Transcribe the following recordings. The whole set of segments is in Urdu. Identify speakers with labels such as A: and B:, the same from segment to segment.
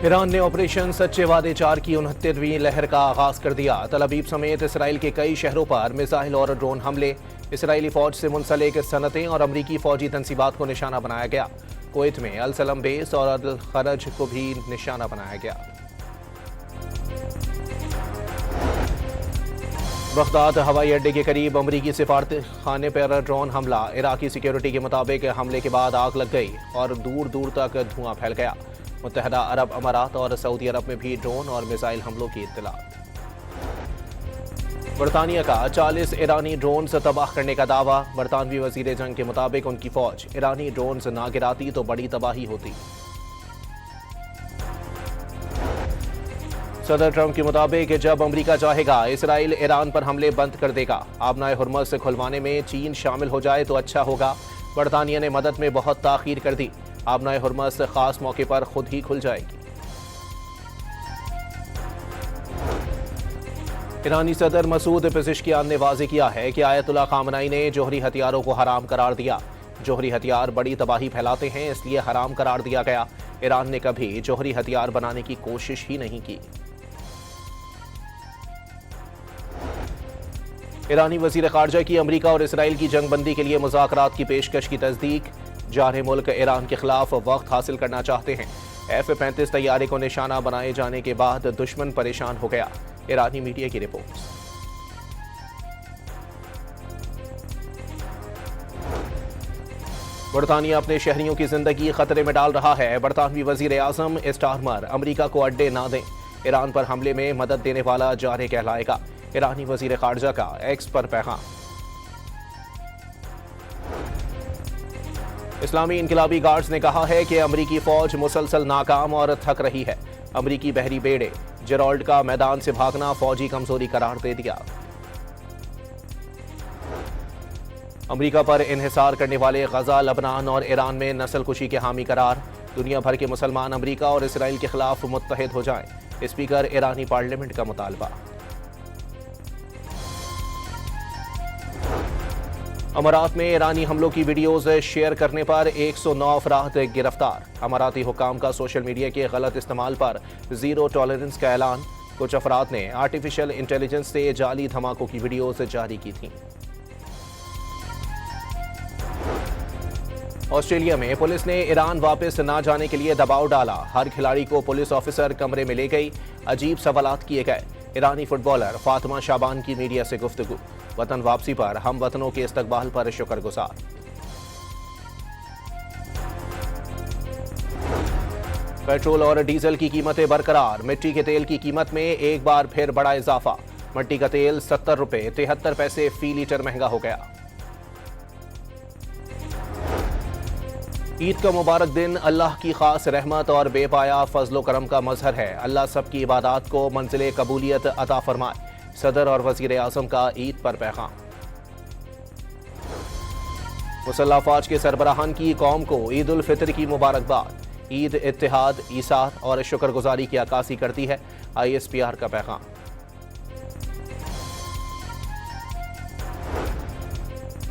A: ایران نے آپریشن سچے وعدے 4 کی 69ویں لہر کا آغاز کر دیا۔ تل ابیب سمیت اسرائیل کے کئی شہروں پر میزائل اور ڈرون حملے، اسرائیلی فوج سے منسلک صنعتیں اور امریکی فوجی تنصیبات کو نشانہ بنایا گیا۔ کویت میں السلم بیس اور الخرج کو بھی نشانہ بنایا گیا۔ بغداد ہوائی اڈے کے قریب امریکی سفارت خانے پر ڈرون حملہ، عراقی سیکیورٹی کے مطابق حملے کے بعد آگ لگ گئی اور دور دور تک دھواں پھیل گیا۔ متحدہ عرب امارات اور سعودی عرب میں بھی ڈرون اور میزائل حملوں کی اطلاعات۔ برطانیہ کا 40 ایرانی ڈرونز تباہ کرنے کا دعویٰ، برطانوی وزیر جنگ کے مطابق ان کی فوج ایرانی ڈرونز نہ گراتی تو بڑی تباہی ہوتی۔ صدر ٹرمپ کے مطابق جب امریکہ چاہے گا اسرائیل ایران پر حملے بند کر دے گا۔ آبنائے ہرمز سے کھلوانے میں چین شامل ہو جائے تو اچھا ہوگا۔ برطانیہ نے مدد میں بہت تاخیر کر دی، آبنائے ہرمز خاص موقع پر خود ہی کھل جائے گی۔ ایرانی صدر مسعود پزشکیان نے واضح کیا ہے کہ آیت اللہ خامنائی نے جوہری ہتھیاروں کو حرام قرار دیا۔ جوہری ہتھیار بڑی تباہی پھیلاتے ہیں، اس لیے حرام قرار دیا گیا۔ ایران نے کبھی جوہری ہتھیار بنانے کی کوشش ہی نہیں کی۔ ایرانی وزیر خارجہ کی امریکہ اور اسرائیل کی جنگ بندی کے لیے مذاکرات کی پیشکش کی تصدیق۔ جارح ملک ایران کے خلاف وقت حاصل کرنا چاہتے ہیں۔ F-35 طیارے کو نشانہ بنائے جانے کے بعد دشمن پریشان ہو گیا، ایرانی میڈیا کی رپورٹ۔ برطانیہ اپنے شہریوں کی زندگی خطرے میں ڈال رہا ہے، برطانوی وزیر اعظم اسٹارمر امریکہ کو اڈے نہ دیں، ایران پر حملے میں مدد دینے والا جارح کہلائے گا، ایرانی وزیر خارجہ کا ایکس پر پیغام۔ اسلامی انقلابی گارڈز نے کہا ہے کہ امریکی فوج مسلسل ناکام اور تھک رہی ہے۔ امریکی بحری بیڑے جیرالڈ کا میدان سے بھاگنا فوجی کمزوری قرار دے دیا۔ امریکہ پر انحصار کرنے والے غزہ، لبنان اور ایران میں نسل کشی کے حامی قرار، دنیا بھر کے مسلمان امریکہ اور اسرائیل کے خلاف متحد ہو جائیں، اسپیکر ایرانی پارلیمنٹ کا مطالبہ۔ امارات میں ایرانی حملوں کی ویڈیوز شیئر کرنے پر 109 افراد گرفتار، اماراتی حکام کا سوشل میڈیا کے غلط استعمال پر زیرو ٹالرنس کا اعلان، کچھ افراد نے آرٹیفیشل انٹیلیجنس سے جعلی دھماکوں کی ویڈیوز جاری کی تھیں۔ آسٹریلیا میں پولیس نے ایران واپس نہ جانے کے لیے دباؤ ڈالا، ہر کھلاڑی کو پولیس آفیسر کمرے میں لے گئی، عجیب سوالات کیے گئے۔ ایرانی فٹ بالر فاطمہ شعبان کی میڈیا سے گفتگو، وطن واپسی پر ہم وطنوں کے استقبال پر شکر گزار۔ پیٹرول اور ڈیزل کی قیمتیں برقرار، مٹی کے تیل کی قیمت میں ایک بار پھر بڑا اضافہ، مٹی کا تیل 70 روپے 73 پیسے فی لیٹر مہنگا ہو گیا۔ عید کا مبارک دن اللہ کی خاص رحمت اور بے پایا فضل و کرم کا مظہر ہے، اللہ سب کی عبادات کو منزل قبولیت عطا فرمائے، صدر اور وزیر اعظم کا عید پر پیغام۔ مسلح افواج کے سربراہان کی قوم کو عید الفطر کی مبارکباد، عید اتحاد، ایثار اور شکر گزاری کی عکاسی کرتی ہے، ISPR کا پیغام۔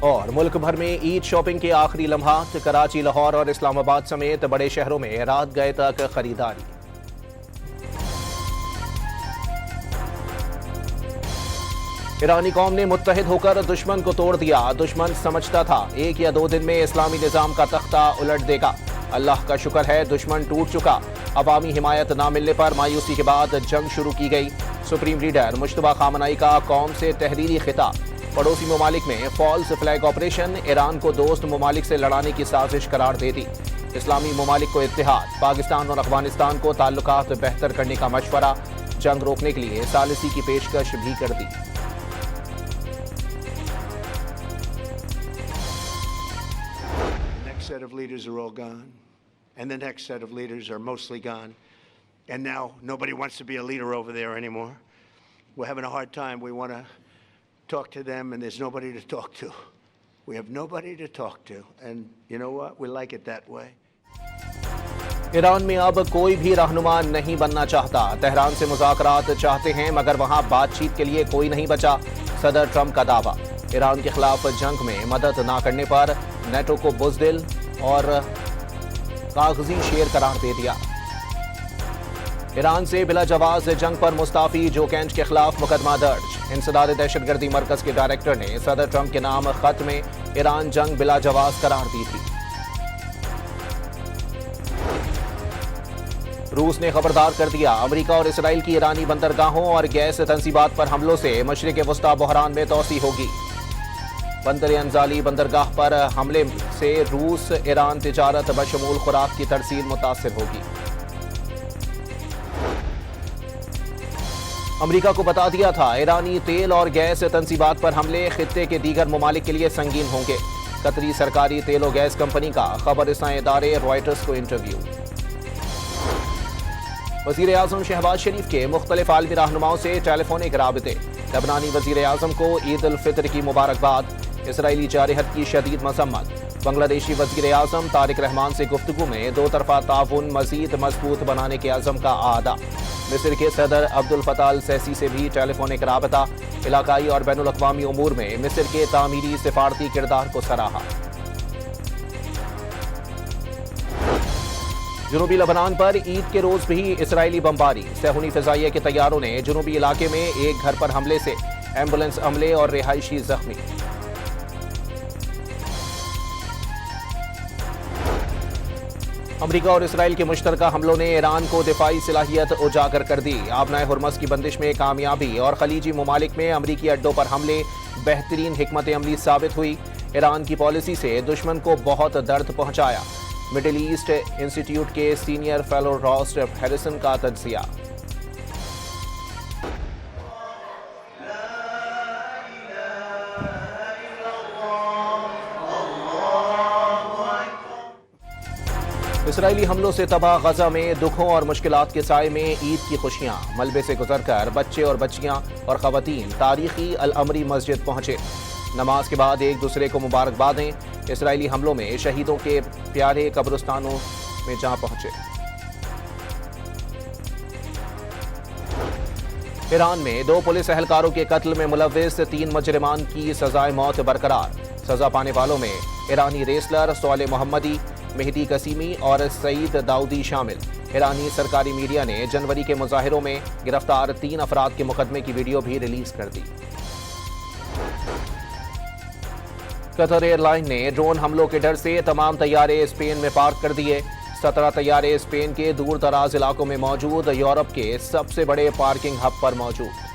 A: اور ملک بھر میں عید شاپنگ کے آخری لمحات، کراچی، لاہور اور اسلام آباد سمیت بڑے شہروں میں رات گئے تک خریداری۔ ایرانی قوم نے متحد ہو کر دشمن کو توڑ دیا، دشمن سمجھتا تھا 1 یا 2 دن میں اسلامی نظام کا تختہ الٹ دے گا، اللہ کا شکر ہے دشمن ٹوٹ چکا، عوامی حمایت نہ ملنے پر مایوسی کے بعد جنگ شروع کی گئی، سپریم لیڈر مجتبیٰ خامنہئی کا قوم سے تحریری خطاب، پڑوسی ممالک میں فالس فلیگ آپریشن، ایران کو دوست ممالک سے لڑانے کی سازش قرار دے دی، اسلامی ممالک کو اتحاد، پاکستان اور افغانستان کو تعلقات بہتر کرنے کا مشورہ، جنگ روکنے کے لیے ثالثی کی پیشکش بھی کر دی۔
B: Set of leaders are all gone, and the next set of leaders are mostly gone, and now nobody wants to be a leader over there anymore. We're having a hard time. We want to talk to them, and there's nobody to talk to. We have nobody to talk to, and you know what? We like it that way.
A: Iran میں اب کوئی بھی رہنما نہیں بننا چاہتا، تہران سے مذاکرات چاہتے ہیں مگر وہاں بات چیت کے لیے کوئی نہیں بچا، صدر ٹرمپ کا دعویٰ، ایران کے خلاف جنگ میں مدد نہ کرنے پر نیٹو کو بزدل اور کاغذی شیر قرار دے دیا۔ ایران سے بلا جواز جنگ پر مستعفی جوکینج کے خلاف مقدمہ درج۔ انسداد دہشت گردی مرکز کے ڈائریکٹر نے صدر ٹرمپ کے نام خط میں ایران جنگ بلا جواز قرار دی تھی۔ روس نے خبردار کر دیا، امریکہ اور اسرائیل کی ایرانی بندرگاہوں اور گیس تنصیبات پر حملوں سے مشرق وسطی بحران میں توسیع ہوگی۔ بندر انزالی بندرگاہ پر حملے سے روس ایران تجارت بشمول خوراک کی ترسیل متاثر ہوگی۔ امریکہ کو بتا دیا تھا، ایرانی تیل اور گیس تنصیبات پر حملے خطے کے دیگر ممالک کے لیے سنگین ہوں گے۔ قطری سرکاری تیل و گیس کمپنی کا خبر رساں ادارے رائٹرز کو انٹرویو۔ وزیر اعظم شہباز شریف کے مختلف عالمی رہنماؤں سے ٹیلی فونک رابطے۔ لبنانی وزیر اعظم کو عید الفطر کی مبارکباد، اسرائیلی جارحیت کی شدید مذمت۔ بنگلہ دیشی وزیر اعظم طارق رحمان سے گفتگو میں دو طرفہ تعاون مزید مضبوط بنانے کے عزم کا اعادہ۔ مصر کے صدر عبد الفتاح السیسی سے بھی ٹیلی فونک رابطہ، علاقائی اور بین الاقوامی امور میں مصر کے تعمیری سفارتی کردار کو سراہا۔ جنوبی لبنان پر عید کے روز بھی اسرائیلی بمباری، صہیونی فضائیہ کے طیاروں نے جنوبی علاقے میں ایک گھر پر حملے سے ایمبولینس عملے اور رہائشی زخمی۔ امریکہ اور اسرائیل کے مشترکہ حملوں نے ایران کو دفاعی صلاحیت اجاگر کر دی۔ آبنائے ہرمز کی بندش میں کامیابی اور خلیجی ممالک میں امریکی اڈوں پر حملے بہترین حکمت عملی ثابت ہوئی۔ ایران کی پالیسی سے دشمن کو بہت درد پہنچایا۔ مڈل ایسٹ انسٹی ٹیوٹ کے سینئر فیلو راس ہیریسن کا تجزیہ۔ اسرائیلی حملوں سے تباہ غزہ میں دکھوں اور مشکلات کے سائے میں عید کی خوشیاں، ملبے سے گزر کر بچے اور بچیاں اور خواتین تاریخی العمری مسجد پہنچے۔ نماز کے بعد ایک دوسرے کو مبارکبادیں۔ اسرائیلی حملوں میں شہیدوں کے پیارے قبرستانوں میں جا پہنچے۔ ایران میں 2 پولیس اہلکاروں کے قتل میں ملوث 3 مجرمان کی سزائے موت برقرار۔ سزا پانے والوں میں ایرانی ریسلر صالح محمدی، مہدی قسیمی اور سعید داؤدی شامل۔ ایرانی سرکاری میڈیا نے جنوری کے مظاہروں میں گرفتار 3 افراد کے مقدمے کی ویڈیو بھی ریلیز کر دی۔ قطر ایئر لائن نے ڈرون حملوں کے ڈر سے تمام طیارے اسپین میں پارک کر دیے۔ 17 طیارے اسپین کے دور دراز علاقوں میں موجود یورپ کے سب سے بڑے پارکنگ ہب پر موجود۔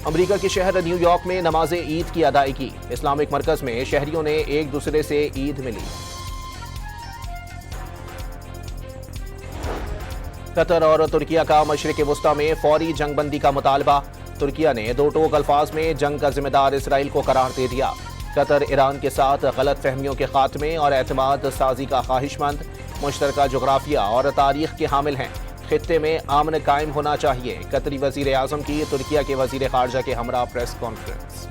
A: امریکہ کے شہر نیو یارک میں نماز عید کی ادائیگی، اسلامک مرکز میں شہریوں نے ایک دوسرے سے عید ملی۔ قطر اور ترکیہ کا مشرق وسطی میں فوری جنگ بندی کا مطالبہ۔ ترکیہ نے 2 ٹوک الفاظ میں جنگ کا ذمہ دار اسرائیل کو قرار دے دیا۔ قطر ایران کے ساتھ غلط فہمیوں کے خاتمے اور اعتماد سازی کا خواہش مند، مشترکہ جغرافیہ اور تاریخ کے حامل ہیں۔ خطے میں امن قائم ہونا چاہیے۔ قطری وزیر اعظم کی ترکیہ کے وزیر خارجہ کے ہمراہ پریس کانفرنس۔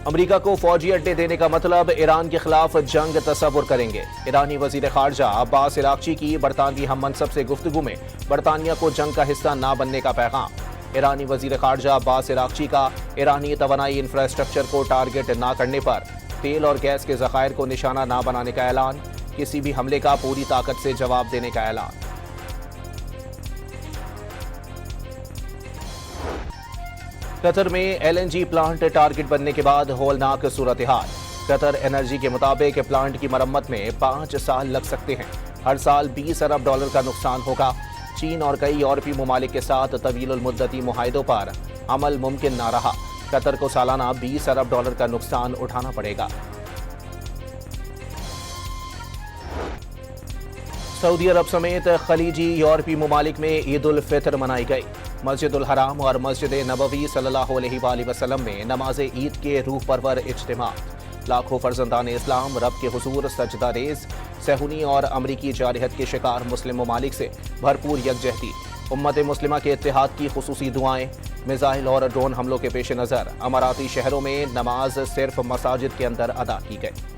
A: امریکہ کو فوجی اڈے دینے کا مطلب ایران کے خلاف جنگ تصور کریں گے۔ ایرانی وزیر خارجہ عباس عراقچی کی برطانوی ہم منصب سے گفتگو میں برطانیہ کو جنگ کا حصہ نہ بننے کا پیغام۔ ایرانی وزیر خارجہ عباس عراقچی کا ایرانی توانائی انفراسٹرکچر کو ٹارگٹ نہ کرنے پر تیل اور گیس کے ذخائر کو نشانہ نہ بنانے کا اعلان، کسی بھی حملے کا پوری طاقت سے جواب دینے کا اعلان۔ قطر میں L N G plant target بننے کے بعد ہولناک صورتحال۔ قطر انرجی کے مطابق پلانٹ کی مرمت میں 5 سال لگ سکتے ہیں۔ ہر سال $20 ارب کا نقصان ہوگا۔ چین اور کئی یورپی ممالک کے ساتھ طویل المدتی معاہدوں پر عمل ممکن نہ رہا۔ قطر کو سالانہ $20 ارب کا نقصان اٹھانا پڑے گا۔ سعودی عرب سمیت خلیجی یورپی ممالک میں عید الفطر منائی گئی۔ مسجد الحرام اور مسجد نبوی صلی اللہ علیہ وآلہ وسلم میں نماز عید کے روح پرور اجتماع۔ لاکھوں فرزندان اسلام رب کے حضور سجدہ ریز۔ صہیونی اور امریکی جارحیت کے شکار مسلم ممالک سے بھرپور یکجہتی۔ امت مسلمہ کے اتحاد کی خصوصی دعائیں۔ میزائل اور ڈرون حملوں کے پیش نظر اماراتی شہروں میں نماز صرف مساجد کے اندر ادا کی گئی۔